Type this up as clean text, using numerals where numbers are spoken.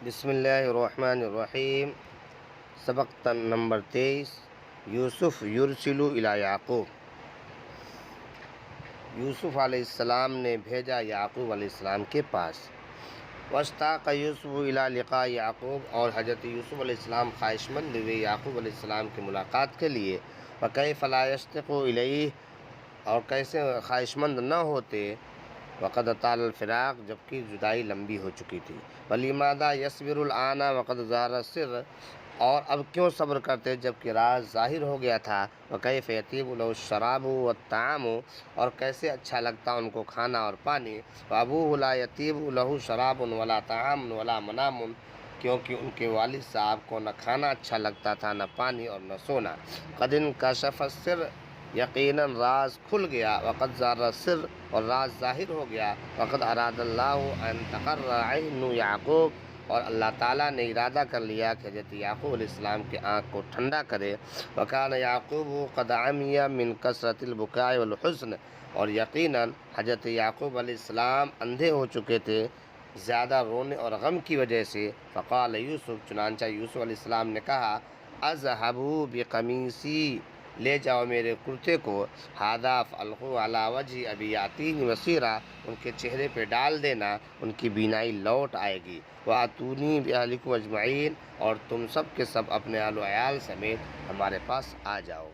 بسم اللہ الرحمن الرحیم۔ سبق نمبر 23۔ یوسف یرسل الی یعقوب۔ یوسف علیہ السلام نے بھیجا یعقوب علیہ السلام کے پاس۔ واشتاق یوسف الی لقاء یعقوب، اور حضرت یوسف علیہ السلام خواہش مند ہوئے یعقوب علیہ السلام کی ملاقات کے لیے۔ وکیف لا یشتاق الیہ، اور کیسے خواہش مند نہ ہوتے وقد طال الفراق، جبکہ جدائی لمبی ہو چکی تھی۔ ولماذا یصبر الآن وقد ظہر السر، اور اب کیوں صبر کرتے جبکہ راز ظاہر ہو گیا تھا۔ وکیف یطیب له الشراب والطعام، اور کیسے اچھا لگتا ان کو کھانا اور پانی۔ وابوہ لا یطیب له شراب ولا طعام ولا منام، کیونکہ ان کے والد صاحب کو نہ کھانا اچھا لگتا تھا، نہ پانی اور نہ سونا۔ قد انکشف السر، یقیناً راز کھل گیا۔ وقد ظہر السر، اور راز ظاہر ہو گیا۔ وقد اراد اللہ ان تقر عین یعقوب، اور اللہ تعالیٰ نے ارادہ کر لیا کہ حضرت یعقوب علیہ السلام کی آنکھ کو ٹھنڈا کرے۔ وکان یعقوب قد عمی من کثرۃ البکاء والحزن، اور یقیناً حضرت یعقوب علیہ السلام اندھے ہو چکے تھے زیادہ رونے اور غم کی وجہ سے۔ فقال یوسف، چنانچہ یوسف علیہ السلام نے کہا، اذهبوا بقمیصی، لے جاؤ میرے کرتے کو، ھذا فالقوہ علی وجہ ابی یاتینی بصیرا، ان کے چہرے پہ ڈال دینا، ان کی بینائی لوٹ آئے گی۔ واتونی باہلکم اجمعین، اور تم سب کے سب اپنے اہل و عیال سمیت ہمارے پاس آ جاؤ۔